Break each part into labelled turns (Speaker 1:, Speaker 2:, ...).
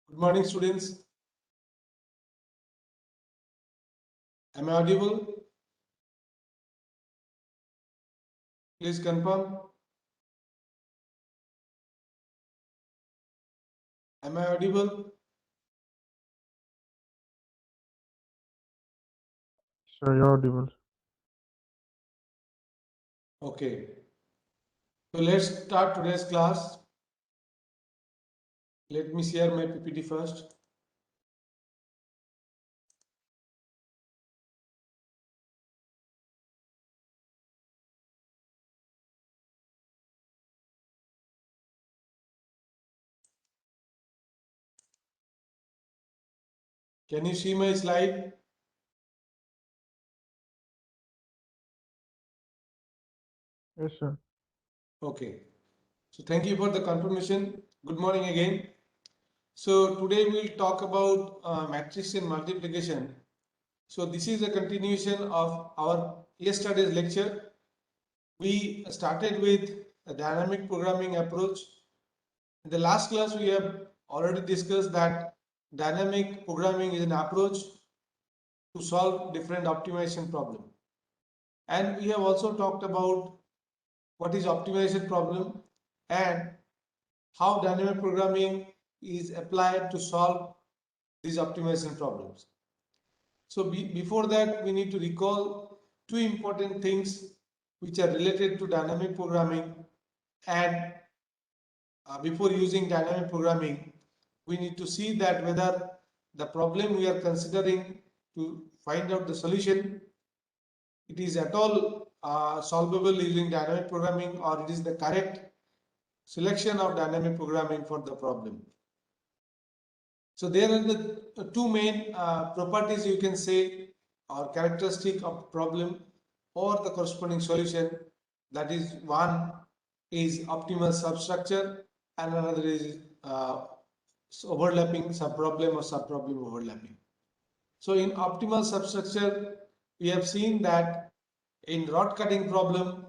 Speaker 1: Good morning, students. Am I audible? Please confirm. Am I audible?
Speaker 2: Sure, you're audible.
Speaker 1: Okay. So let's start today's class. Let me share my PPT first. Can you see my slide?
Speaker 2: Yes, sir.
Speaker 1: Okay. So thank you for the confirmation. Good morning again. So today we'll talk about matrix and multiplication. So this is a continuation of our yesterday's lecture. We started with a dynamic programming approach. In the last class, we have already discussed that dynamic programming is an approach to solve different optimization problem. And we have also talked about what is optimization problem and how dynamic programming is applied to solve these optimization problems. So before that, we need to recall two important things which are related to dynamic programming. And before using dynamic programming, we need to see that whether the problem we are considering to find out the solution, it is at all solvable using dynamic programming, or it is the correct selection of dynamic programming for the problem. So there are the two main properties, you can say, or characteristic of problem or the corresponding solution. That is, one is optimal substructure and another is overlapping subproblem or subproblem overlapping. So in optimal substructure, we have seen that in rod cutting problem,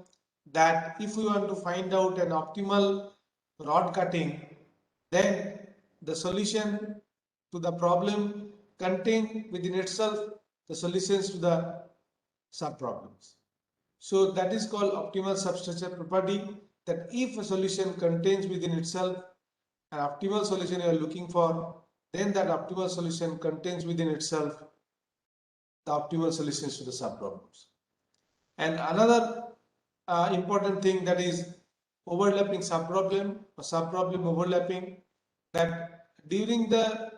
Speaker 1: that if we want to find out an optimal rod cutting, then the solution to the problem contain within itself the solutions to the subproblems. So that is called optimal substructure property, that if a solution contains within itself an optimal solution you are looking for, then that optimal solution contains within itself the optimal solutions to the subproblems. And another important thing, that is overlapping subproblem or subproblem overlapping, that during the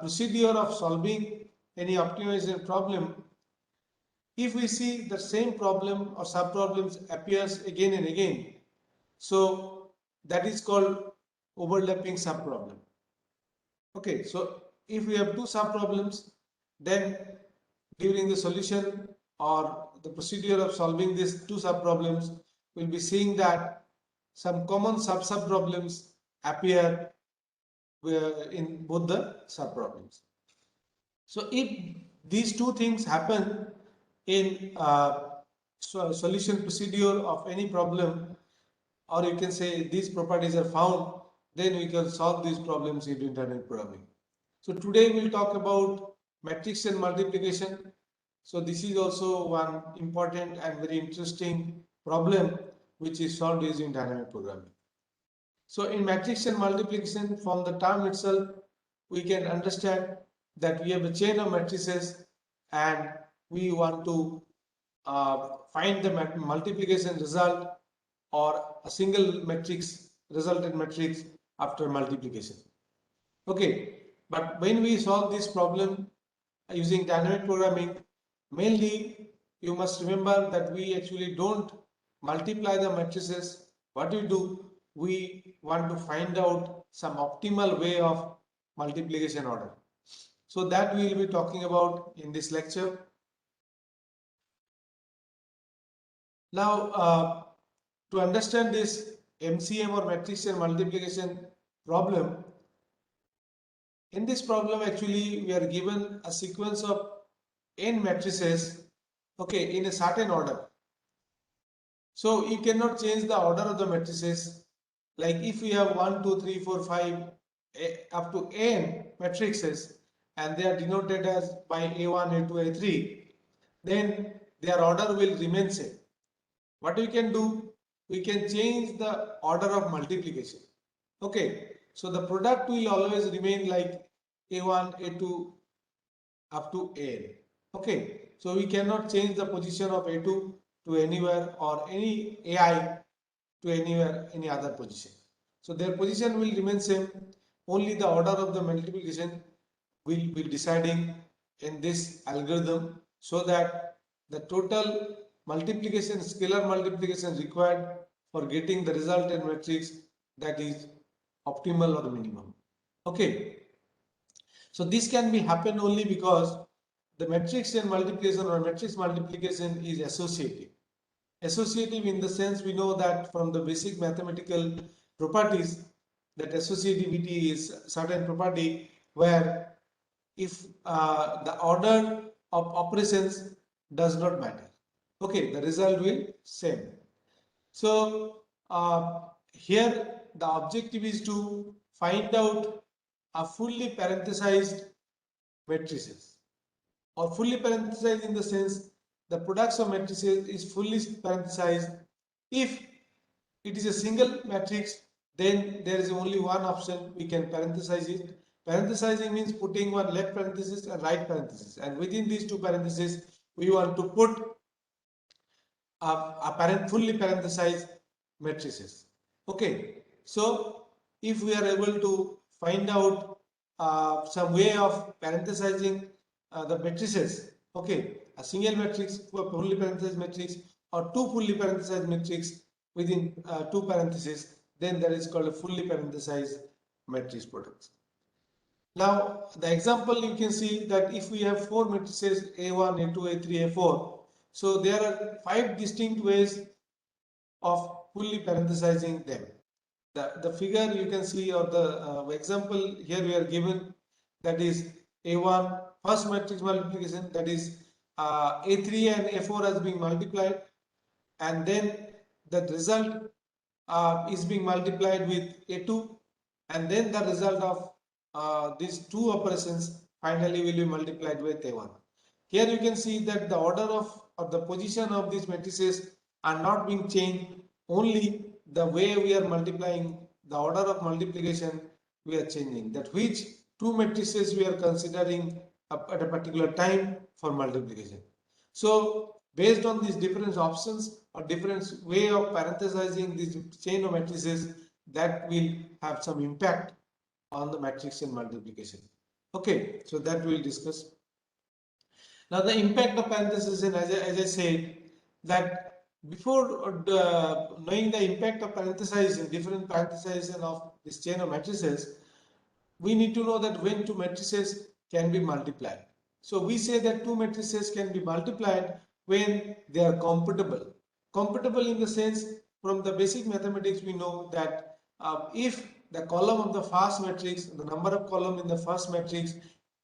Speaker 1: procedure of solving any optimization problem, if we see the same problem or subproblems appears again and again, so that is called overlapping subproblem. Okay, so if we have two subproblems, then during the solution or the procedure of solving these two subproblems, we'll be seeing that some common subproblems appear in both the subproblems. So if these two things happen in solution procedure of any problem, or you can say these properties are found, then we can solve these problems in dynamic programming. So today we'll talk about matrix and multiplication. So this is also one important and very interesting problem which is solved using dynamic programming. So in matrix and multiplication, from the term itself, we can understand that we have a chain of matrices and we want to find the multiplication result or a single matrix resultant matrix after multiplication. Okay, but when we solve this problem using dynamic programming, mainly you must remember that we actually don't multiply the matrices. What we do, we want to find out some optimal way of multiplication order. So that we will be talking about in this lecture. Now, to understand this MCM or matrix multiplication problem, in this problem actually we are given a sequence of n matrices, okay, in a certain order. So you cannot change the order of the matrices. Like if we have 1, 2, 3, 4, 5 up to n matrices, and they are denoted as by A1, A2, A3, then their order will remain same. What we can do? We can change the order of multiplication. Okay, so the product will always remain like A1, A2 up to n. Okay, so we cannot change the position of A2 to anywhere or any AI to anywhere any other position. So their position will remain same. Only the order of the multiplication will be deciding in this algorithm, so that the total multiplication, scalar multiplication required for getting the resultant matrix, that is optimal or minimum. Okay, so this can be happen only because the matrix multiplication or matrix multiplication is associative. Associative in the sense, we know that from the basic mathematical properties, that associativity is certain property where if the order of operations does not matter, okay, the result will same. So here the objective is to find out a fully parenthesized matrices, or fully parenthesized in the sense the products of matrices is fully parenthesized. If it is a single matrix, then there is only one option, we can parenthesize it. Parenthesizing means putting one left parenthesis and right parenthesis, and within these two parentheses we want to put fully parenthesized matrices. Okay, so if we are able to find out some way of parenthesizing the matrices, okay, a single matrix, a fully parenthesized matrix, or two fully parenthesized matrix within two parentheses, then that is called a fully parenthesized matrix product. Now, the example you can see that if we have four matrices A1, A2, A3, A4, so there are five distinct ways of fully parenthesizing them. The figure you can see, or the example here we are given, that is A1 first matrix multiplication, that is A3 and A4 has been multiplied, and then the result is being multiplied with A2, and then the result of these two operations finally will be multiplied with A1. Here you can see that the order of, or the position of these matrices are not being changed, only the way we are multiplying, the order of multiplication we are changing, that which two matrices we are considering at a particular time for multiplication. So based on these different options or different way of parenthesizing this chain of matrices, that will have some impact on the matrix multiplication. Okay, so that we'll discuss. Now the impact of parenthesization, as I said, that before knowing the impact of parenthesization, different parenthesization of this chain of matrices, we need to know that when two matrices can be multiplied. So we say that two matrices can be multiplied when they are computable. Computable in the sense, from the basic mathematics we know that if the column of the first matrix, the number of column in the first matrix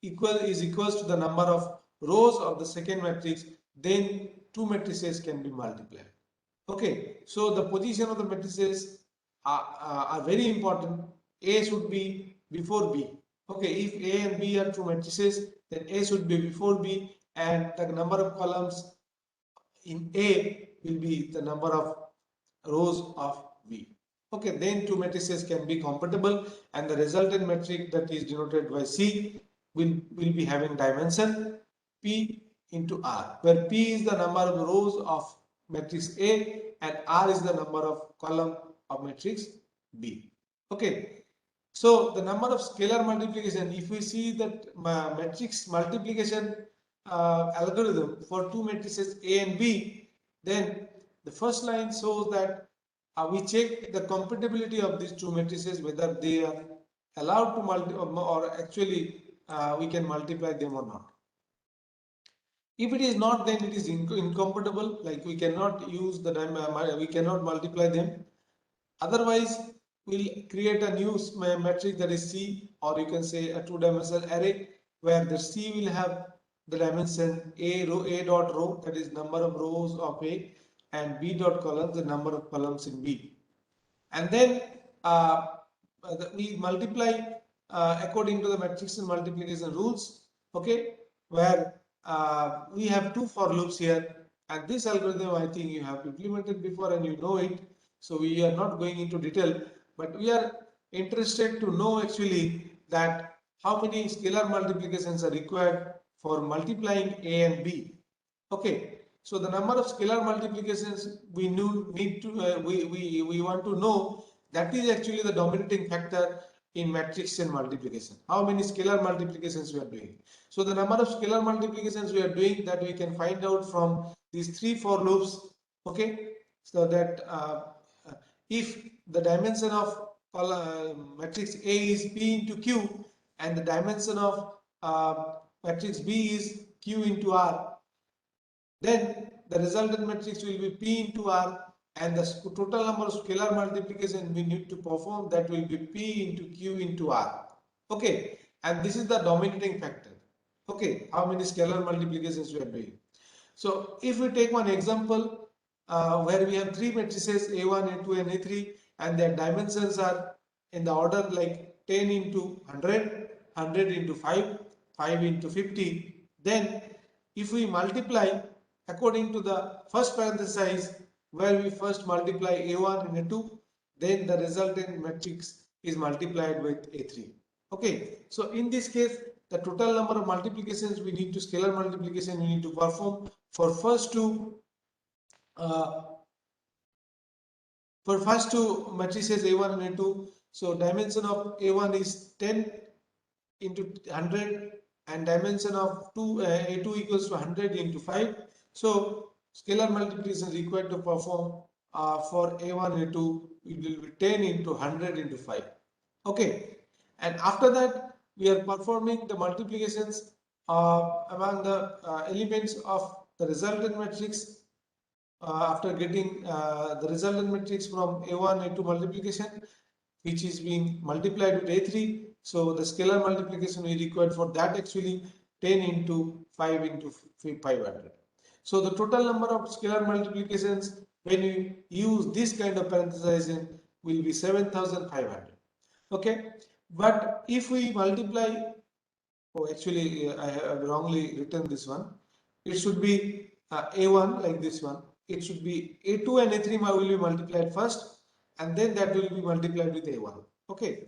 Speaker 1: is equals to the number of rows of the second matrix, then two matrices can be multiplied. Okay, so the position of the matrices are very important. A should be before B. Okay, if A and B are two matrices, then A should be before B, and the number of columns in A will be the number of rows of B. Okay, then two matrices can be compatible, and the resultant matrix, that is denoted by C, will be having dimension P into R, where P is the number of rows of matrix A and R is the number of column of matrix B. Okay, so the number of scalar multiplication, if we see that matrix multiplication algorithm for two matrices A and B, then the first line shows that we check the compatibility of these two matrices, whether they are allowed to multiply or actually we can multiply them or not. If it is not, then it is incompatible, like we cannot use the we cannot multiply them. Otherwise, we'll create a new matrix, that is C, or you can say a two-dimensional array, where the C will have the dimension A dot row, that is number of rows of A, and B dot columns, the number of columns in B. And then we multiply according to the matrix multiplication rules, okay, where we have two for loops here, and this algorithm I think you have implemented before and you know it, so we are not going into detail, but we are interested to know actually that how many scalar multiplications are required for multiplying A and B. Okay, so the number of scalar multiplications we need to we want to know, that is actually the dominating factor in matrix multiplication. How many scalar multiplications we are doing? So the number of scalar multiplications we are doing, that we can find out from these three for loops. Okay, so that if the dimension of matrix A is P into Q and the dimension of matrix B is Q into R, then the resultant matrix will be P into R, and the total number of scalar multiplication we need to perform, that will be P into Q into R. Okay, and this is the dominating factor. Okay, how many scalar multiplications we are doing. So if we take one example where we have three matrices A1, A2 and A3, and their dimensions are in the order like 10 into 100, 100 into 5, 5 into 50, then if we multiply according to the first parenthesis where we first multiply A1 and A2, then the resultant matrix is multiplied with A3. Okay, so in this case, the total number of multiplications we need to scalar multiplication we need to perform for first two matrices A1 and A2. So dimension of A1 is 10 into 100 and dimension of A2 equals to 100 into 5. So scalar multiplication is required to perform for A1 A2, it will be 10 into 100 into 5. Okay, and after that we are performing the multiplications among the elements of the resultant matrix after getting the resultant matrix from A1 A2 multiplication, which is being multiplied with A3. So the scalar multiplication we required for that actually 10 into 5 into 500. So the total number of scalar multiplications when you use this kind of parenthesizing will be 7500. Okay, but if we multiply, oh actually I have wrongly written this one, it should be A1 like this one, it should be A2 and A3 will be multiplied first and then that will be multiplied with A1. Okay,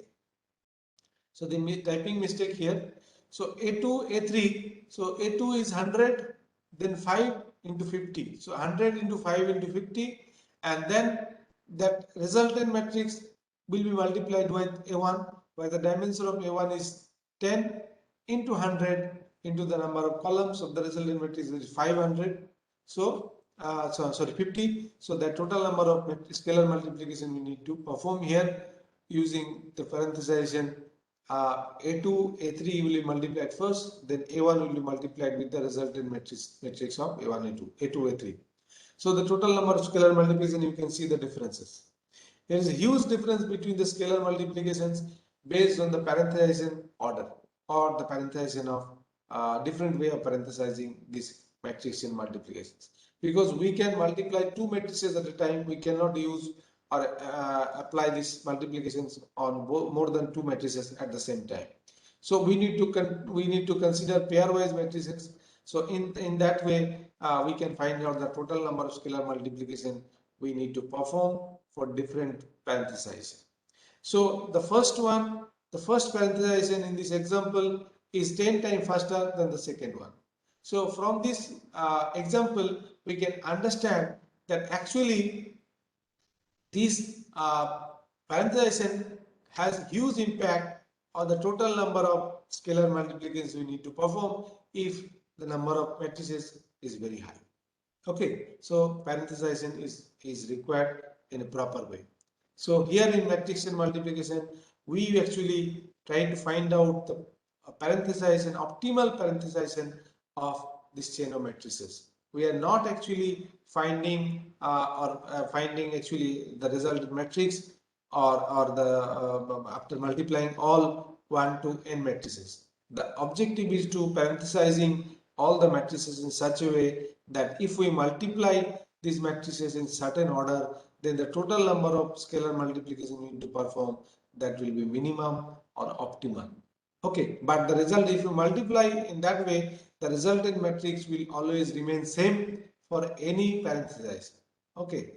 Speaker 1: so the typing mistake here. So A2, A3, so A2 is 100, then 5 into 50. So 100 into 5 into 50, and then that resultant matrix will be multiplied with A1, where the dimension of A1 is 10 into 100 into the number of columns of the resultant matrix is 500. So, sorry, 50. So the total number of scalar multiplication we need to perform here using the parenthesization. A2, A3 will be multiplied first, then A1 will be multiplied with the resultant matrix of A1, A2, A3. So the total number of scalar multiplication, you can see the differences. There is a huge difference between the scalar multiplications based on the parenthesization order or the parenthesization of different way of parenthesizing these matrix in multiplications. Because we can multiply two matrices at a time, we cannot use or apply these multiplications on more than two matrices at the same time. So we need to consider pairwise matrices. So in that way we can find out the total number of scalar multiplication we need to perform for different parenthesization. So the first parenthesization in this example is 10 times faster than the second one. So from this example we can understand that actually this parenthesization has huge impact on the total number of scalar multiplications we need to perform if the number of matrices is very high. Okay, so parenthesization is required in a proper way. So here in matrix multiplication, we actually try to find out the parenthesization, optimal parenthesization of this chain of matrices. We are not actually finding finding actually the result matrix or the after multiplying all 1 to n matrices. The objective is to parenthesizing all the matrices in such a way that if we multiply these matrices in certain order, then the total number of scalar multiplication we need to perform, that will be minimum or optimal. Okay, but the result, if you multiply in that way, the resultant matrix will always remain same for any parenthesis. Okay.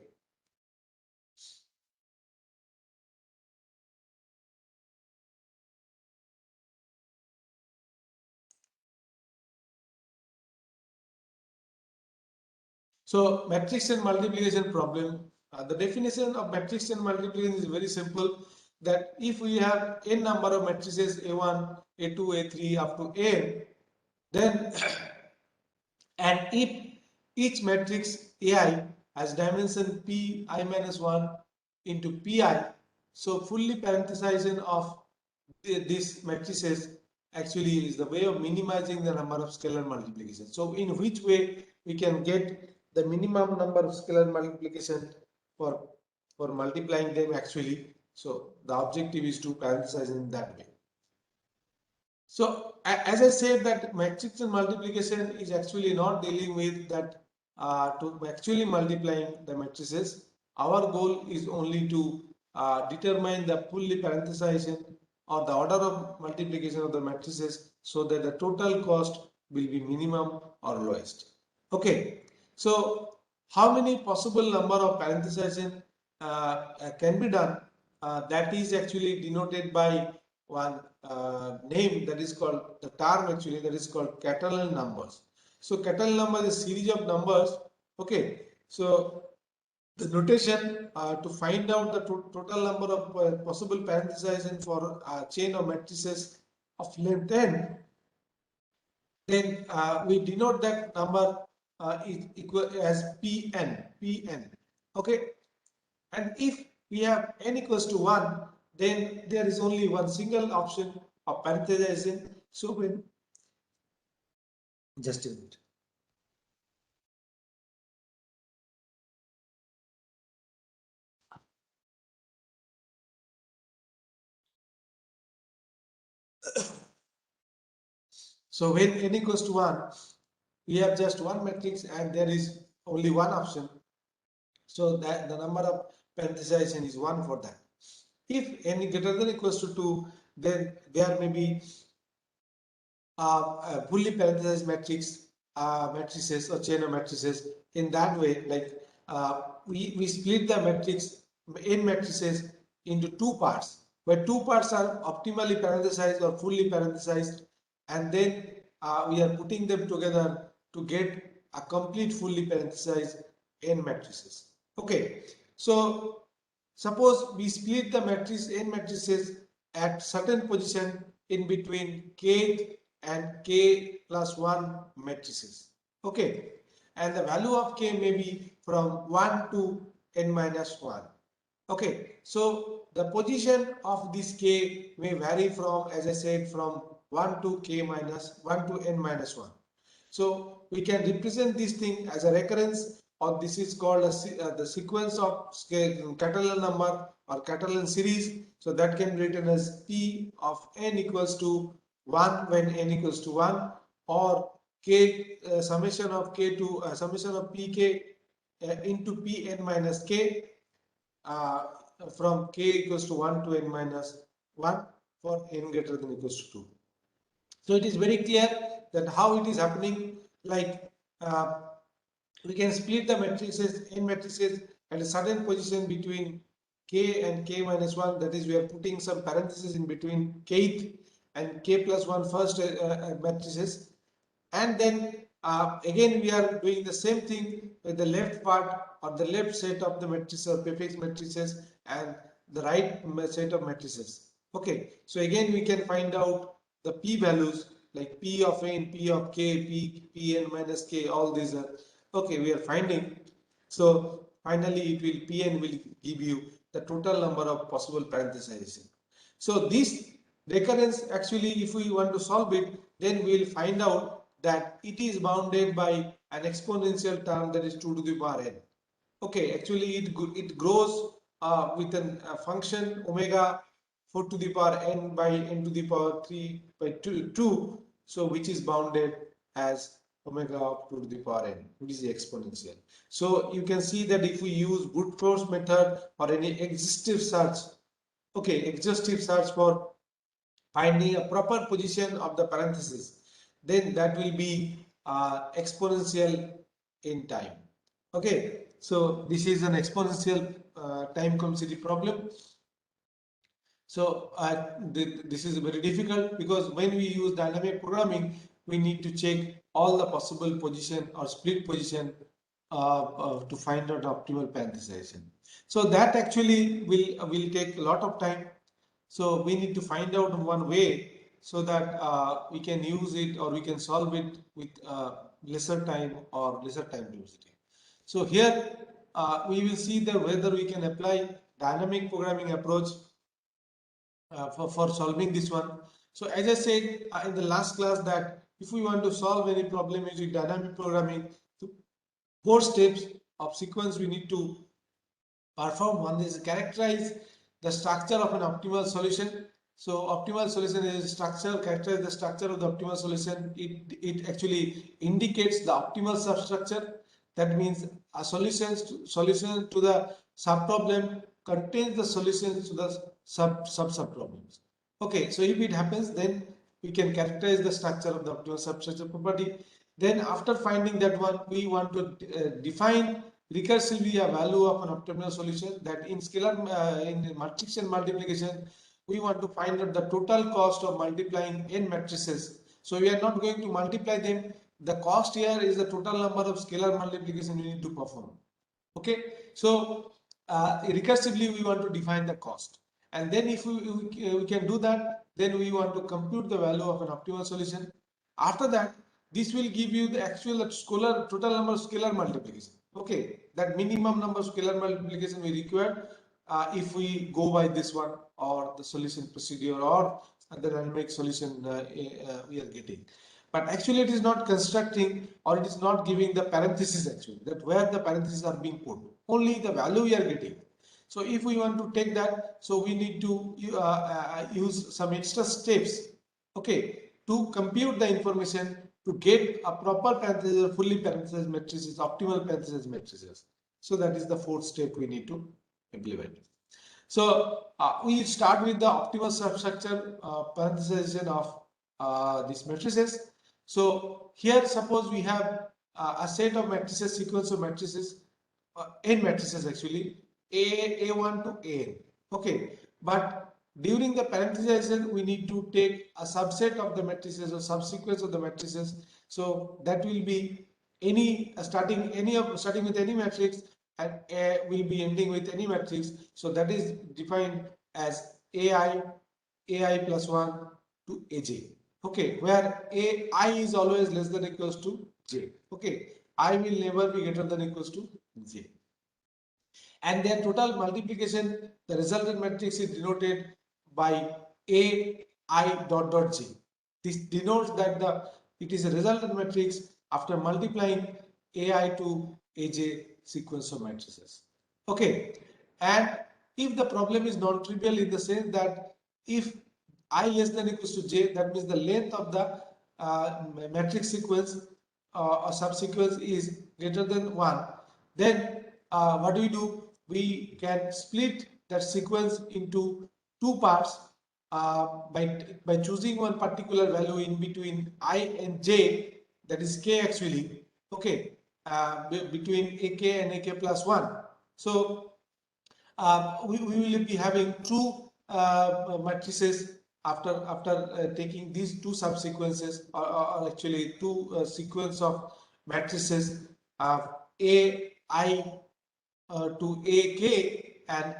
Speaker 1: So matrix and multiplication problem. The definition of matrix and multiplication is very simple. That if we have n number of matrices A1, A2, A3 up to n, then and if each matrix AI has dimension pi minus 1 into pi, so fully parenthesization of these matrices actually is the way of minimizing the number of scalar multiplication. So in which way we can get the minimum number of scalar multiplication for multiplying them actually. So the objective is to parenthesize in that way. So as I said that matrix and multiplication is actually not dealing with that to actually multiplying the matrices. Our goal is only to determine the fully parenthesization or the order of multiplication of the matrices so that the total cost will be minimum or lowest. Okay, so how many possible number of parenthesization can be done? That is actually denoted by one name that is called the term actually that is called Catalan numbers. So Catalan number is a series of numbers. Okay, so the notation to find out the total number of possible parenthesization for a chain of matrices of length n, then we denote that number is equal as Pn. Okay, and if we have n equals to 1, then there is only one single option of parenthesizing. So when just a minute. So when n equals to 1, we have just one matrix and there is only one option. So that the number of parenthesization is 1 for that. If n greater than equals to 2, then there may be a fully parenthesized matrix, matrices or chain of matrices. In that way, like we split the matrix n matrices into two parts, where two parts are optimally parenthesized or fully parenthesized, and then we are putting them together to get a complete fully parenthesized n matrices. Okay, so suppose we split the matrix n matrices at certain position in between kth and k plus 1 matrices. Okay, and the value of k may be from 1 to n minus 1. Okay, so the position of this k may vary from, as I said, from 1 to k minus 1 to n minus 1. So we can represent this thing as a recurrence, or this is called the sequence of Catalan number or Catalan series. So that can be written as P of n equals to 1 when n equals to 1, or k summation of k to summation of pk into pn minus k from k equals to 1 to n minus 1 for n greater than equals to 2. So it is very clear that how it is happening, like we can split the matrices, n matrices at a certain position between k and k minus 1, that is we are putting some parentheses in between kth and k plus 1 first matrices, and then again we are doing the same thing with the left part or the left set of the matrices or prefix matrices and the right set of matrices. Okay, so again we can find out the p values like p of n, p of k, pn minus k, all these are okay, we are finding. So finally it will pn will give you the total number of possible parenthesization. So this recurrence actually, if we want to solve it, then we will find out that it is bounded by an exponential term that is 2 to the power n. Okay, actually it grows with a function omega 4 to the power n by n to the power 3 by 2, so which is bounded as omega of 2 to the power n, which is the exponential. So you can see that if we use brute force method or any exhaustive search, okay, exhaustive search for finding a proper position of the parenthesis, then that will be exponential in time. Okay, so this is an exponential time complexity problem. So this is very difficult because when we use dynamic programming, we need to check all the possible position or split position to find out optimal parenthesization. So that actually will take a lot of time. So we need to find out one way so that we can use it or we can solve it with lesser time or lesser time complexity. So here we will see that whether we can apply dynamic programming approach for solving this one. So as I said in the last class that if we want to solve any problem using dynamic programming, 4 steps of sequence we need to perform. One is characterize the structure of an optimal solution. So optimal solution is structure, characterize the structure of the optimal solution. It actually indicates the optimal substructure. That means a solution to the subproblem contains the solutions to the sub-problems. Okay, so if it happens, then we can characterize the structure of the optimal substructure property. Then after finding that one, we want to define recursively a value of an optimal solution. That in scalar in matricial multiplication, we want to find out the total cost of multiplying n matrices. So we are not going to multiply them. The cost here is the total number of scalar multiplication we need to perform. Okay, so recursively we want to define the cost, and then if we can do that, then we want to compute the value of an optimal solution. After that, this will give you the actual scalar total number of scalar multiplication. Okay, that minimum number of scalar multiplication we require if we go by this one or the solution procedure or the dynamic solution we are getting. But actually it is not constructing or it is not giving the parentheses actually, that where the parentheses are being put, only the value we are getting. So if we want to take that, so we need to use some extra steps, okay, to compute the information to get a proper parenthesis, fully parenthesized matrices, optimal parenthesis matrices. So that is the 4th step we need to implement. So we start with the optimal substructure parenthesization of these matrices. So here suppose we have a set of matrices, sequence of matrices, n matrices actually, A1 to An. Okay, but during the parenthesization we need to take a subset of the matrices or subsequence of the matrices. So that will be any starting with any matrix and will be ending with any matrix. So that is defined as ai plus 1 to aj. Okay, where I is always less than equals to j. Okay, I will never be greater than equals to j. And their total multiplication, the resultant matrix is denoted by ai dot dot j. This denotes that it is a resultant matrix after multiplying ai to aj sequence of matrices. Okay, and if the problem is non-trivial in the sense that if I less than equals to j, that means the length of the matrix sequence or subsequence is greater than 1, then what do we do? We can split that sequence into 2 parts by choosing one particular value in between I and j, that is k actually, okay, between ak and ak plus 1. So we will be having 2 matrices after taking these 2 subsequences or actually 2 sequence of matrices ai to ak and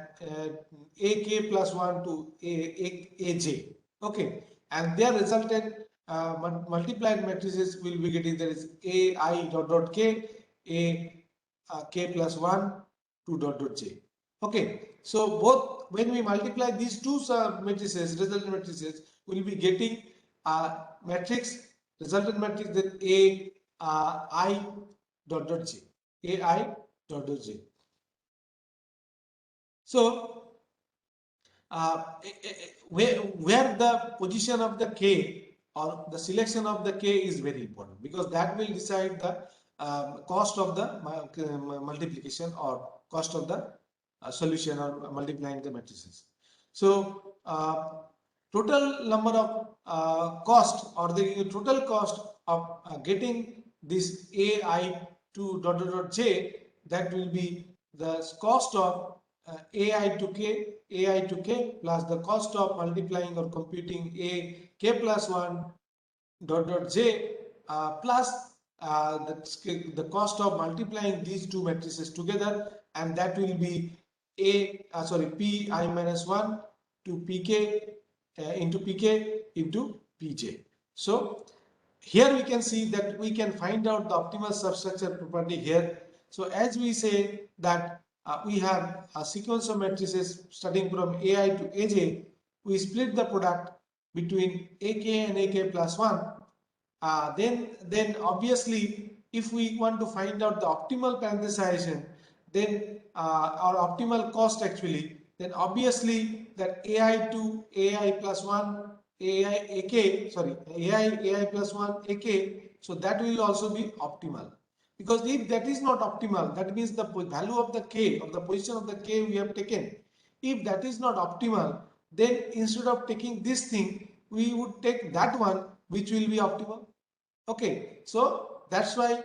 Speaker 1: ak plus 1 to aj. Okay, and their resultant multiplied matrices will be getting, there is ai dot dot k, k plus 1 to dot dot j. Okay, so both when we multiply these 2 matrices, resultant matrices, we will be getting a matrix, resultant matrix, that ai dot dot j, ai dot dot j. So where the position of the k or the selection of the k is very important, because that will decide the cost of the multiplication or cost of the solution or multiplying the matrices. So total number of cost or the total cost of getting this AI to dot dot dot j, that will be the cost of AI to k plus the cost of multiplying or computing a k plus 1 dot dot j plus the cost of multiplying these two matrices together, and that will be pi minus 1 to pk into pk into pj. So here we can see that we can find out the optimal substructure property here. So as we say that we have a sequence of matrices starting from ai to aj, we split the product between ak and ak plus 1. Then obviously if we want to find out the optimal parenthesization, then or optimal cost actually, then obviously that ai to ai plus 1 ai plus 1 ak, so that will also be optimal. Because if that is not optimal, that means the value of the k, of the position of the k we have taken, if that is not optimal, then instead of taking this thing, we would take that one which will be optimal. Okay, so that's why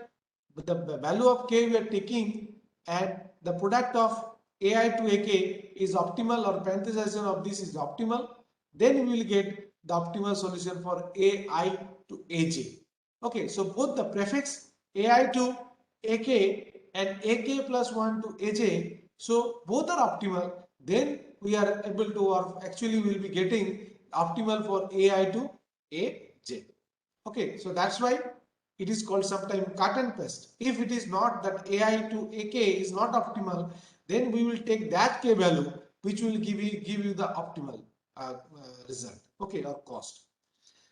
Speaker 1: the value of k we are taking and the product of ai to ak is optimal, or parenthesization of this is optimal, then we will get the optimal solution for ai to aj. Okay, so both the prefix ai to ak and ak plus 1 to aj, so both are optimal, then we are able to, or actually we will be getting optimal for ai to aj. Okay, so that's why it is called sometimes cut and paste. If it is not, that ai to ak is not optimal, then we will take that k value which will give you the optimal result, okay, or cost.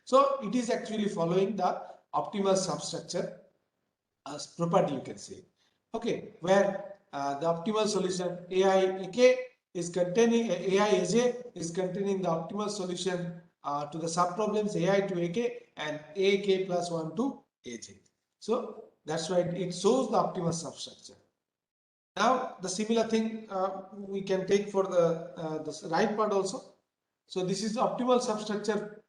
Speaker 1: So it is actually following the optimal substructure as property, you can say. Okay, where the optimal solution ai ak is containing ai aj is containing the optimal solution to the subproblems ai to ak and ak plus 1 to aj. So that's why it shows the optimal substructure. Now the similar thing we can take for the right part also. So this is optimal substructure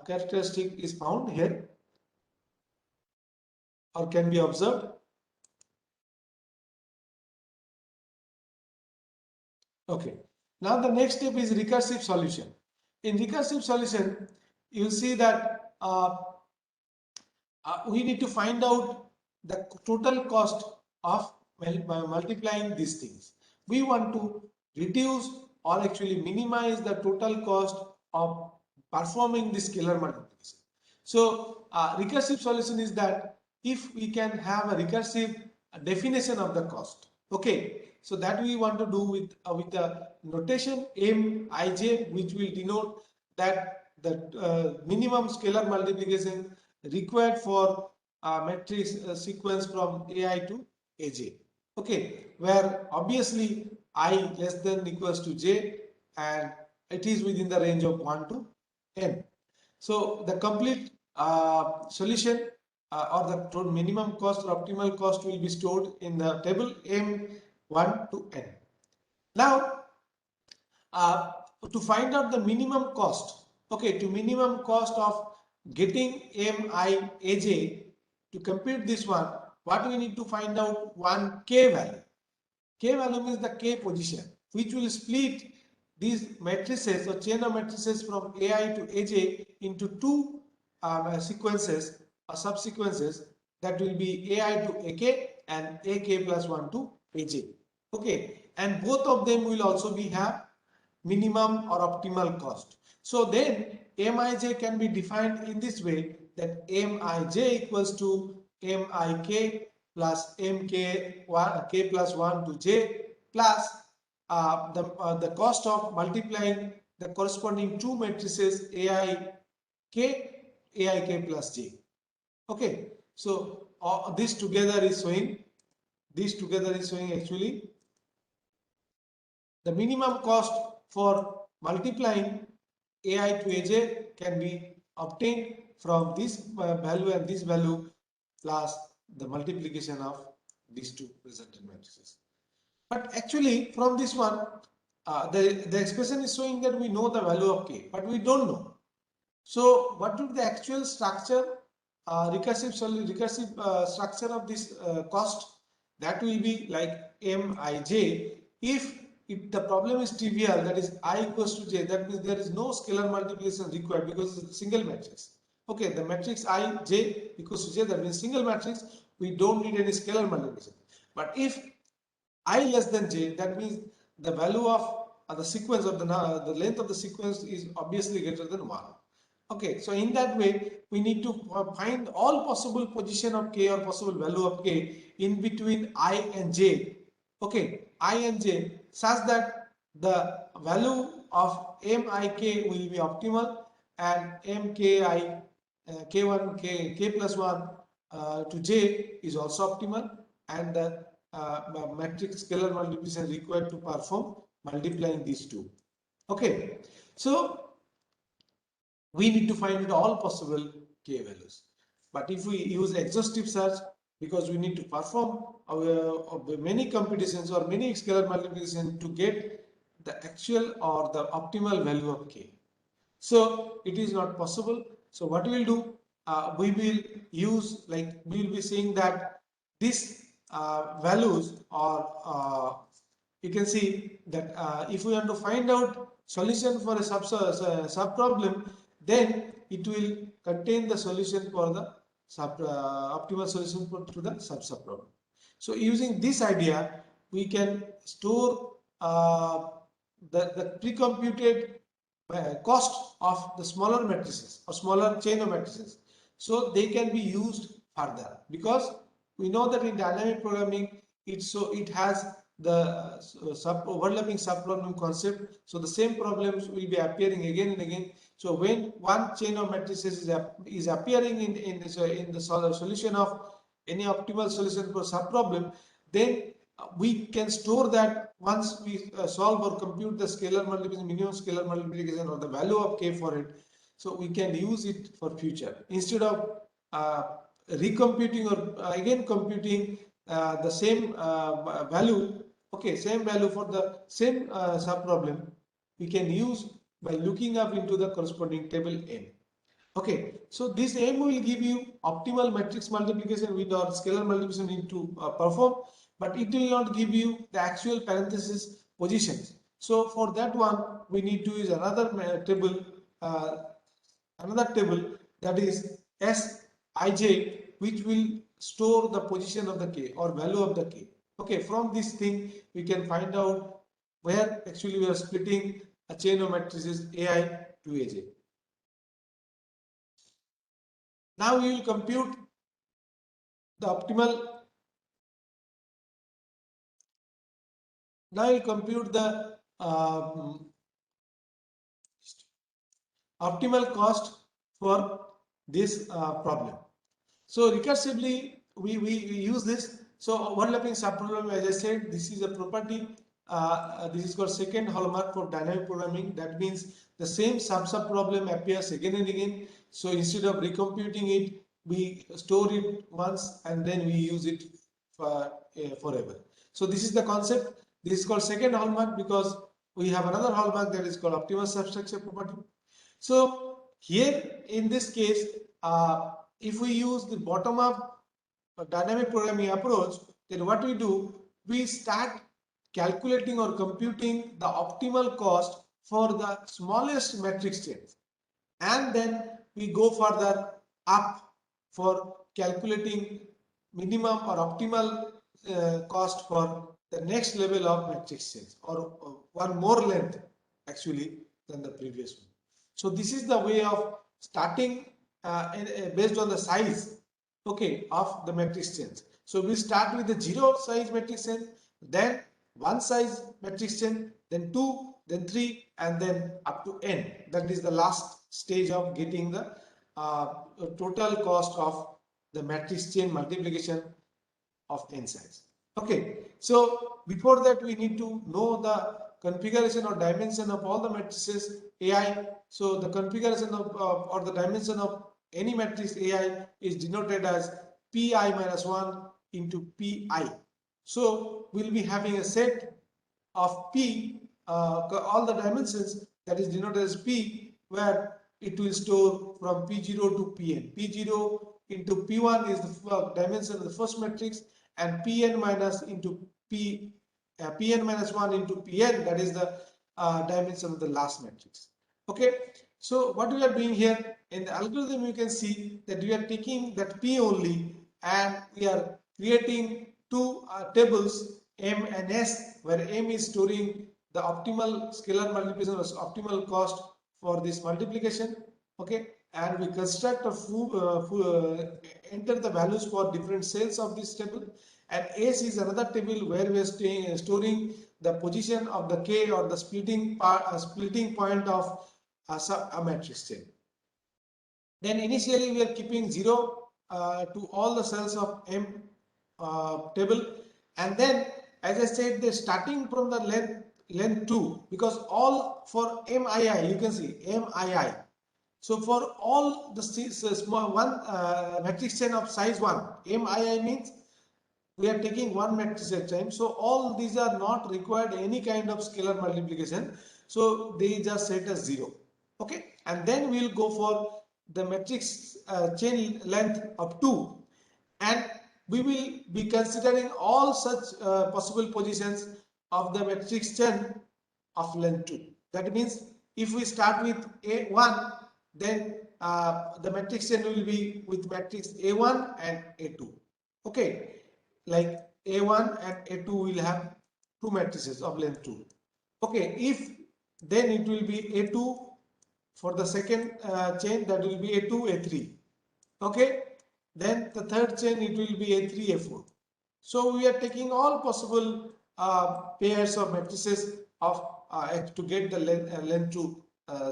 Speaker 1: characteristic is found here, or can be observed. Okay. Now the next step is recursive solution. In recursive solution, you'll see that we need to find out the total cost of multiplying these things. We want to reduce or actually minimize the total cost of performing the scalar multiplication. So recursive solution is that if we can have a recursive definition of the cost. Okay, so that we want to do with a notation mij, which will denote that the minimum scalar multiplication required for matrix sequence from ai to aj. Okay, where obviously I less than equals to j and it is within the range of 1 to n. So the complete solution or the minimum cost or optimal cost will be stored in the table m1 to n. Now to find out the minimum cost, okay, to minimum cost of getting mij, to compute this one, what we need to find out, one k value. K value means the k position, which will split these matrices or chain of matrices from ai to aj into two sequences or subsequences, that will be ai to ak and ak plus 1 to aj. Okay, and both of them will also be have minimum or optimal cost. So then mij can be defined in this way, that mij equals to mik plus mk k plus 1 to j plus the cost of multiplying the corresponding two matrices aik plus j. Okay, so this together is showing actually the minimum cost for multiplying ai to aj can be obtained from this value and this value plus the multiplication of these two resultant matrices. But actually from this one the expression is showing that we know the value of k, but we don't know. So what would be the actual structure, recursive structure of this cost? That will be like Mij. If the problem is trivial, that is I equals to j, that means there is no scalar multiplication required because it's a single matrix. Okay, the matrix I j equals to j, that means single matrix. We don't need any scalar multiplication. But if I less than j, that means the value of the sequence of the length of the sequence is obviously greater than 1. Okay, so in that way, we need to find all possible position of k or possible value of k in between I and j. Okay, I and j, such that the value of mik will be optimal and mki k1 k plus 1 to j is also optimal, and the matrix scalar multiplication required to perform multiplying these two. Okay, so we need to find out all possible k values. But if we use exhaustive search, because we need to perform many computations or many scalar multiplication to get the actual or the optimal value of k. So it is not possible. So what we will do, we will use, like we will be saying that these values, or you can see that if we want to find out solution for a sub problem, then it will contain the solution for the optimal solution to the sub problem. So using this idea, we can store the pre-computed cost of the smaller matrices or smaller chain of matrices, so they can be used further, because we know that in dynamic programming it has the overlapping subproblem concept. So the same problems will be appearing again and again. So when one chain of matrices is appearing in the solution of any optimal solution for subproblem, then we can store that once we solve or compute the scalar multiplication, minimum scalar multiplication, or the value of k for it. So we can use it for future instead of recomputing or again computing the same value. Okay, same value for the same subproblem we can use by looking up into the corresponding table M. Okay, so this M will give you optimal matrix multiplication with our scalar multiplication need to perform, but it will not give you the actual parenthesis positions. So for that one, we need to use another table, that is Sij, which will store the position of the k or value of the k. Okay, from this thing we can find out where actually we are splitting a chain of matrices Ai to Aj. Now we will compute the optimal. Now we compute the optimal cost for this problem. So recursively we use this. So overlapping subproblem, as I said, this is a property. This is called second hallmark for dynamic programming. That means the same subproblem appears again and again. So instead of recomputing it, we store it once and then we use it for forever. So this is the concept. This is called second hallmark because we have another hallmark that is called optimal substructure property. So here in this case, if we use the bottom-up dynamic programming approach, then what we do, we start calculating or computing the optimal cost for the smallest matrix chains, and then we go further up for calculating minimum or optimal cost for the next level of matrix chains, or one more length actually than the previous one. So this is the way of starting based on the size, okay, of the matrix chains. So we start with the 0 size matrix chain, then 1 size matrix chain, then 2, then 3, and then up to n. That is the last stage of getting the total cost of the matrix chain multiplication of n size. Okay, so before that we need to know the configuration or dimension of all the matrices Ai. So the configuration of or the dimension of any matrix Ai is denoted as Pi minus 1 into Pi. So we'll be having a set of P all the dimensions, that is denoted as P, where it will store from P0 to Pn. P0 into P1 is the dimension of the first matrix, and Pn minus into Pn minus 1 into Pn, that is the dimension of the last matrix. Okay, so what we are doing here in the algorithm, you can see that we are taking that P only, and we are creating two tables, M and S, where M is storing the optimal scalar multiplication or optimal cost for this multiplication. Okay, and we construct a enter the values for different cells of this table, and S is another table where we are storing the position of the K, or the splitting point of a matrix chain. Then initially we are keeping 0 to all the cells of M table, and then as I said, they're starting from the length 2, because all for MII, you can see MII. So for all the small one matrix chain of size 1, MII means we are taking one matrix at a time. So all these are not required any kind of scalar multiplication. So they just set as 0. Okay, and then we will go for the matrix chain length of 2, and we will be considering all such possible positions of the matrix chain of length 2. That means if we start with A1, then the matrix chain will be with matrix A1 and A2. Okay, like A1 and A2 will have two matrices of length 2. Okay, if then it will be A2 for the second chain, that will be A2, A3. Okay, then the third chain, it will be A3, A4. So we are taking all possible pairs of matrices of to get the length 2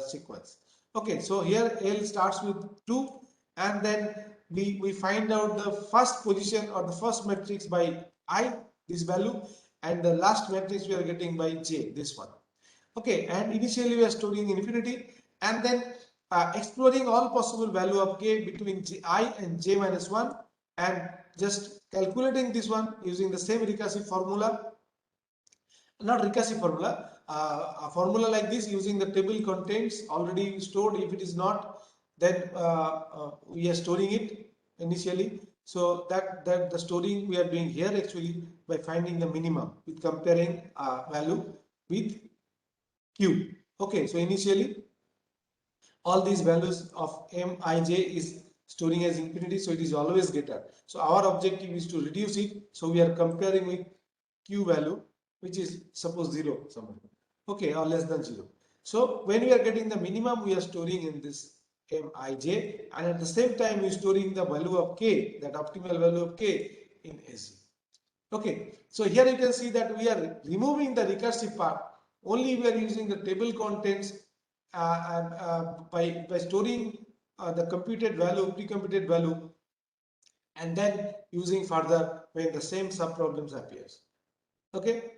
Speaker 1: sequence. Okay, so here L starts with 2, and then we find out the first position or the first matrix by I, this value, and the last matrix we are getting by J, this one. Okay, and initially we are storing infinity, and then exploring all possible value of K between I and J minus 1, and just calculating this one using the same recursive formula, not recursive formula, a formula like this using the table contents already stored. If it is not, then we are storing it initially. So that the storing we are doing here actually by finding the minimum with comparing value with Q. Okay, so initially all these values of Mij is storing as infinity, so it is always greater. So our objective is to reduce it. So we are comparing with Q value, which is suppose 0 somewhere, okay, or less than 0. So when we are getting the minimum, we are storing in this Mij, and at the same time we are storing the value of K, that optimal value of K, in SG. Okay, so here you can see that we are removing the recursive part. Only we are using the table contents by storing the computed value, pre-computed value, and then using further when the same sub problems appears. Okay,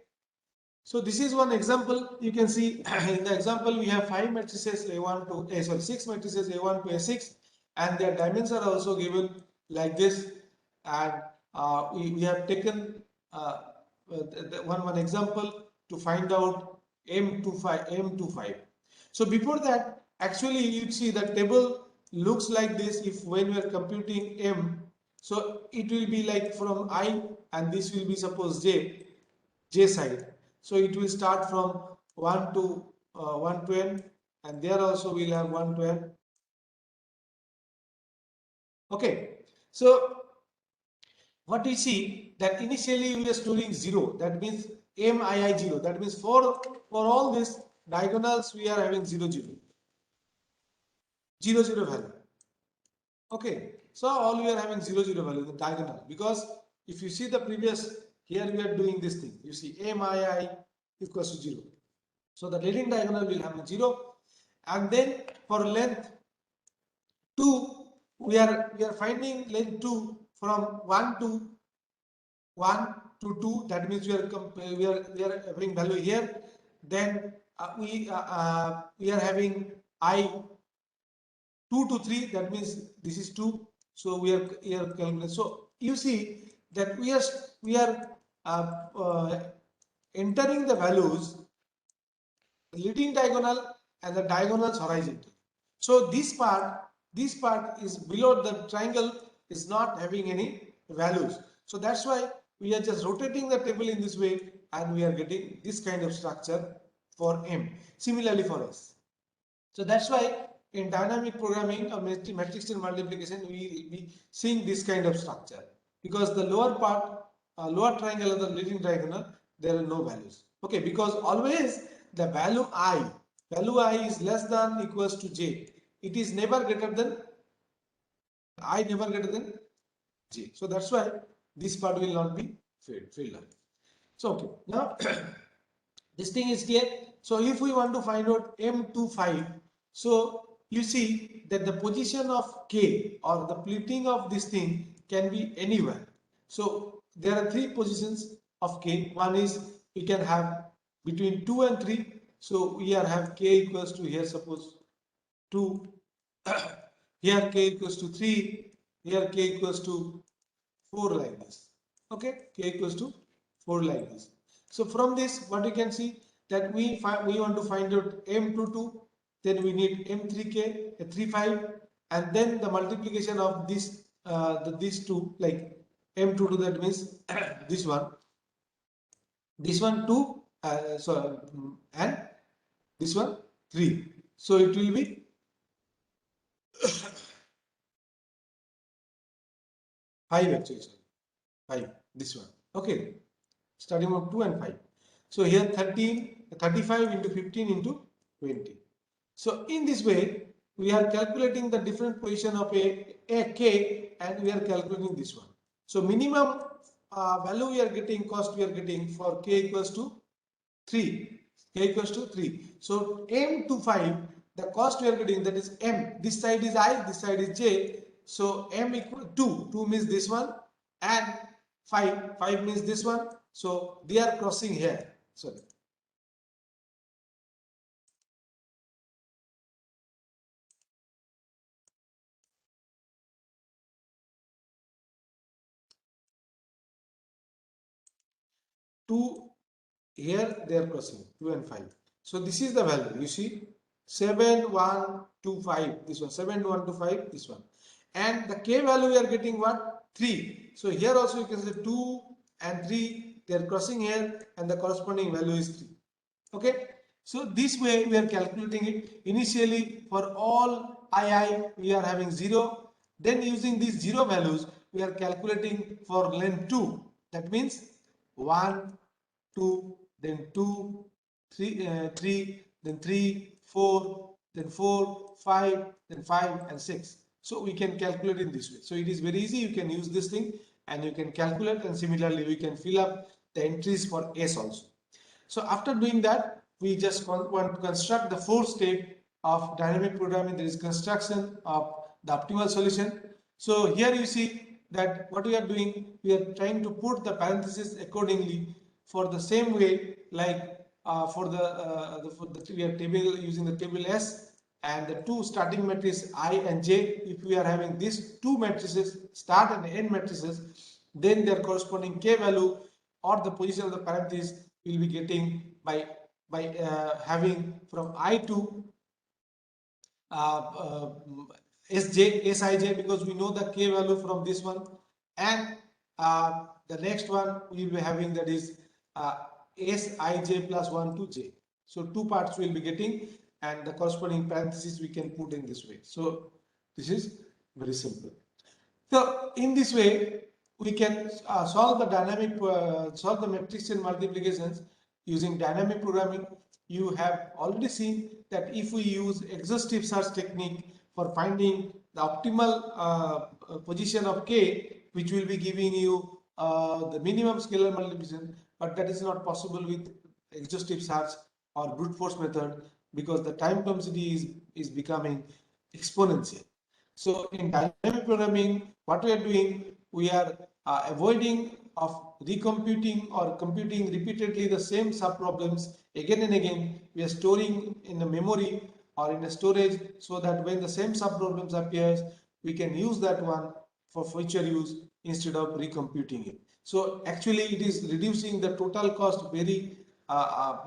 Speaker 1: so this is one example. You can see in the example we have 5 matrices A1 to 6 matrices A1 to A6, and their dimensions are also given like this, and we have taken one example to find out M25. So before that, actually you see the table looks like this. If when we are computing M, so it will be like from I, and this will be suppose J side. So it will start from 1 to 1 to n, and there also we'll have 1 to n. Okay, so what we see that initially we are storing 0, that means MII 0, that means for all these diagonals we are having 0 0 value. Okay, so all we are having 0 0 value, the diagonal, because if you see the previous, here we are doing this thing, you see MII equals to 0. So the leading diagonal will have a 0, and then for length 2, we are finding length 2 from 1 to 2. That means we are having value here. Then we are having I 2 to 3. That means this is 2. So we are calculating. So you see that we are entering the values leading diagonal and the diagonals horizontal. So this part is below the triangle is not having any values. So that's why we are just rotating the table in this way and we are getting this kind of structure for M. Similarly for S. So that's why in dynamic programming or matrix multiplication we will be seeing this kind of structure, because the lower part, lower triangle or the leading diagonal, there are no values. Okay, because always the value I is less than equals to j. It is never greater than I, never greater than j. So that's why this part will not be filled up. So okay, now this thing is clear. So if we want to find out M25, so you see that the position of K or the splitting of this thing can be anywhere. So there are three positions of K. One is we can have between 2 and 3. So we are have K equals to, here suppose 2, here K equals to 3, here K equals to 4, like this. Okay, K equals to 4 like this. So from this, what we can see that we want to find out M22, then we need M3K, 35, and then the multiplication of this these two, like M22, that means this one 2, and this one 3. So it will be 5 actually, sorry, 5, this one. Okay, starting from 2 and 5. So here 35 into 15 into 20. So in this way, we are calculating the different position of a K, and we are calculating this one. So minimum value we are getting, cost we are getting for K equals to 3. K equals to 3. So M25, the cost we are getting, that is M. This side is I, this side is J. So M equal 2. 2 means this one, and 5 means this one. So they are crossing here. Sorry. Two, here they are crossing 2 and 5. So this is the value. You see 7, 1, 2, 5. This one 7, 1, 2, 5. This one, and the K value we are getting what? 3. So here also you can say 2 and 3. They are crossing here, and the corresponding value is 3. Okay. So this way we are calculating it. Initially for all II we are having 0. Then using these 0 values we are calculating for length 2. That means 1, 2, then 2, 3, then 3, 4, then 4, 5, then 5 and 6. So we can calculate in this way. So it is very easy. You can use this thing and you can calculate, and similarly we can fill up the entries for S also. So after doing that, we just want to construct the fourth step of dynamic programming. There is construction of the optimal solution. So here you see that what we are doing, we are trying to put the parentheses accordingly for the same way, like we are table using the table S, and the two starting matrices I and J. If we are having these two matrices, start and end matrices, then their corresponding K value or the position of the parenthesis will be getting by having from I to Sij, because we know the K value from this one, and the next one we will be having, that is Sij plus 1 to J. So two parts we will be getting, and the corresponding parentheses we can put in this way. So this is very simple. So in this way we can solve the matrix multiplications using dynamic programming. You have already seen that if we use exhaustive search technique for finding the optimal position of K, which will be giving you the minimum scalar multiplication, but that is not possible with exhaustive search or brute force method, because the time complexity is becoming exponential. So in dynamic programming, what we are doing, we are avoiding of recomputing or computing repeatedly the same subproblems again and again. We are storing in the memory or in a storage, so that when the same subproblems appears, we can use that one for future use instead of recomputing it. So actually it is reducing the total cost very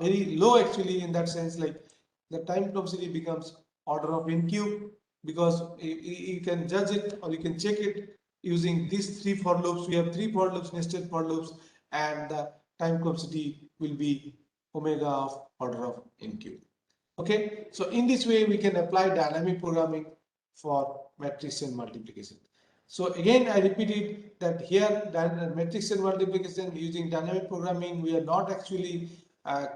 Speaker 1: very low actually in that sense, like the time complexity becomes order of n cube, because you can judge it or you can check it using these three for loops. We have three for loops, nested for loops, and the time complexity will be omega of order of n cube. Okay, so in this way we can apply dynamic programming for matrix and multiplication. So again, I repeated that here matrix and multiplication using dynamic programming, we are not actually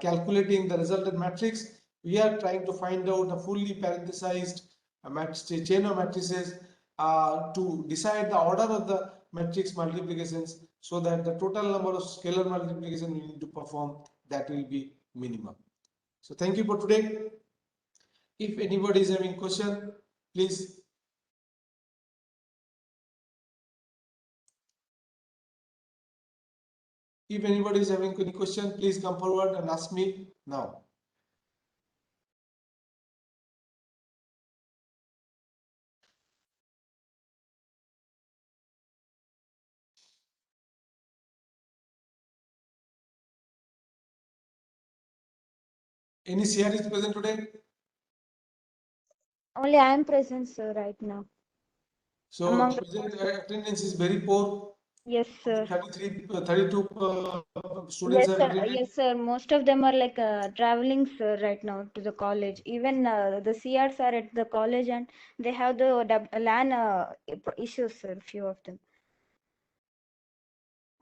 Speaker 1: calculating the resultant matrix. We are trying to find out a fully parenthesized matrix, chain of matrices to decide the order of the matrix multiplications, so that the total number of scalar multiplication we need to perform, that will be minimum. So thank you for today. If anybody is having question, please. If anybody is having any question, please come forward and ask me now. Any CR is present today?
Speaker 3: Only I am present, sir, right now.
Speaker 1: So
Speaker 3: Among the
Speaker 1: present attendance is very poor.
Speaker 3: yes, sir.
Speaker 1: 32 students have attended.
Speaker 3: Yes, sir. Most of them are like traveling, sir, right now to the college. Even the CRs are at the college and they have the LAN issues, sir. Few of them.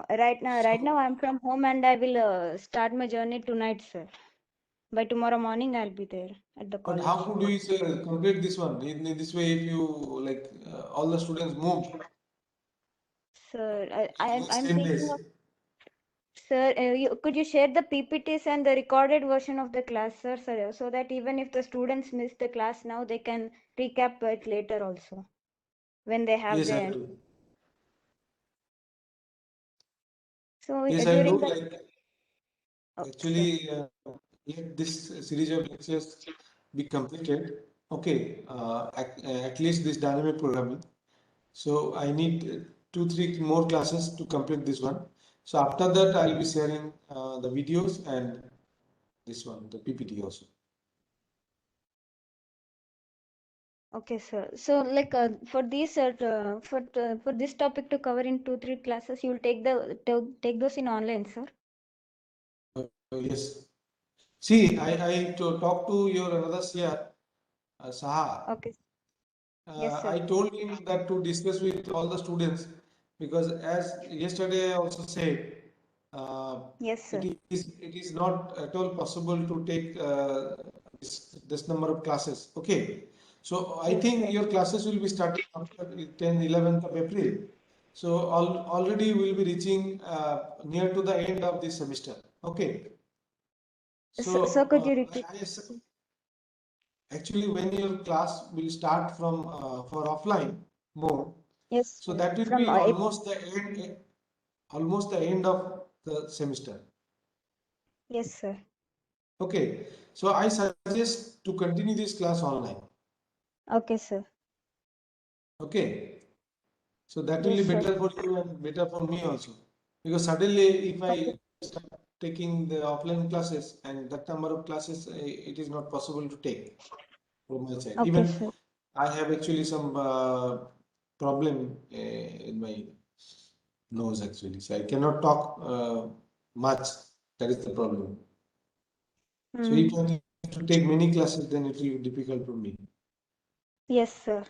Speaker 3: Right now, I'm from home and I will start my journey tonight, sir. By tomorrow morning, I'll be there at the
Speaker 1: But
Speaker 3: college.
Speaker 1: how could you complete this one? In this way, if you like all the students moved
Speaker 3: Sir,
Speaker 1: in
Speaker 3: I'm
Speaker 1: same
Speaker 3: thinking
Speaker 1: days.
Speaker 3: of, sir, could you share the PPTs and the recorded version of the class, sir, so that even if the students miss the class now, they can recap it later also when they have
Speaker 1: Yes, I
Speaker 3: the.
Speaker 1: do.
Speaker 3: So
Speaker 1: Yes, I do.
Speaker 3: during the.
Speaker 1: Like
Speaker 3: Oh, sir.
Speaker 1: actually, let this series of lectures be completed. Okay, at least this dynamic programming. So I need 2, 3 more classes to complete this one. So after that, I'll be sharing the videos and this one, the PPT also.
Speaker 3: Okay, sir. So like for this for this topic to cover in 2, 3 classes, you will take those in online, sir.
Speaker 1: Yes. See, I to talk to your another CR, Saha.
Speaker 3: Okay. Yes, sir.
Speaker 1: I told him that to discuss with all the students, because as yesterday I also said,
Speaker 3: Yes, sir.
Speaker 1: it is not at all possible to take this number of classes. Okay, so I
Speaker 3: Yes,
Speaker 1: think
Speaker 3: sir.
Speaker 1: your classes will be starting after 10, 11th of April. So already we will be reaching near to the end of this semester. Okay,
Speaker 3: Sir,
Speaker 1: so
Speaker 3: could you repeat?
Speaker 1: actually when your class will start from for offline mode,
Speaker 3: Yes,
Speaker 1: so
Speaker 3: sir.
Speaker 1: that will
Speaker 3: From
Speaker 1: be almost the end of the semester.
Speaker 3: yes, sir.
Speaker 1: Okay, so I suggest to continue this class online.
Speaker 3: Okay, sir.
Speaker 1: Okay, so that will
Speaker 3: Yes,
Speaker 1: be
Speaker 3: sir.
Speaker 1: better for you and better for me also, because suddenly if
Speaker 3: Okay.
Speaker 1: I start taking the offline classes, and that number of classes it is not possible to take from my side.
Speaker 3: Okay,
Speaker 1: Even
Speaker 3: sir.
Speaker 1: I have actually some problem in my nose actually, so I cannot talk much. That is the problem. So if I need to take many classes, then it will be difficult for me.
Speaker 3: Yes, sir.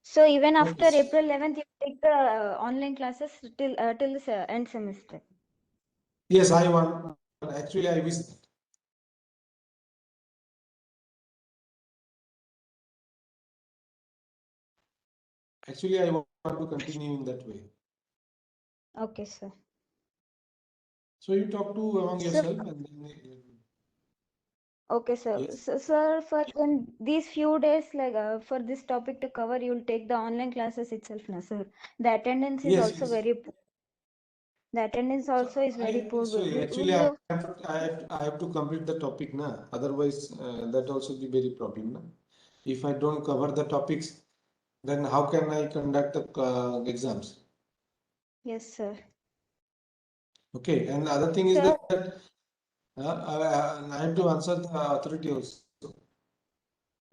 Speaker 3: So even after
Speaker 1: Okay.
Speaker 3: April 11th, you take the online classes till this end semester.
Speaker 1: Yes, I want. Actually, I wish. Actually, I want to continue in that way.
Speaker 3: Okay, sir.
Speaker 1: So you talk to among
Speaker 3: So,
Speaker 1: yourself, and then
Speaker 3: okay, sir.
Speaker 1: yes,
Speaker 3: So, sir, for in these few days, like for this topic to cover, you'll take the online classes itself, na, sir. The attendance is
Speaker 1: yes,
Speaker 3: also
Speaker 1: yes.
Speaker 3: very poor. The attendance
Speaker 1: So
Speaker 3: also is very poor.
Speaker 1: actually, I have to complete the topic, na. Otherwise, that also be very problem, na. If I don't cover the topics, then how can I conduct the exams?
Speaker 3: Yes, sir.
Speaker 1: Okay, and the other thing is
Speaker 3: Sir,
Speaker 1: that I have to answer the authority also.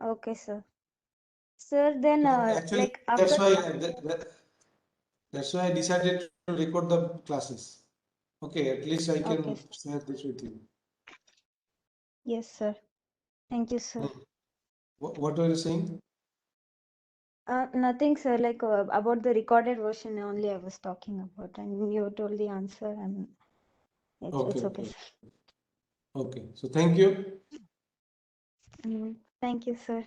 Speaker 3: Okay, sir. Sir, then
Speaker 1: So actually,
Speaker 3: like after
Speaker 1: that's why I decided to record the classes. Okay, at least I
Speaker 3: okay,
Speaker 1: can
Speaker 3: sir.
Speaker 1: share this with you.
Speaker 3: Yes, sir. Thank you, sir.
Speaker 1: What were you saying?
Speaker 3: Nothing, sir. Like about the recorded version only I was talking about, and you told the answer, and it's
Speaker 1: Okay,
Speaker 3: okay,
Speaker 1: okay,
Speaker 3: sir.
Speaker 1: okay. So thank you.
Speaker 3: Thank you, sir.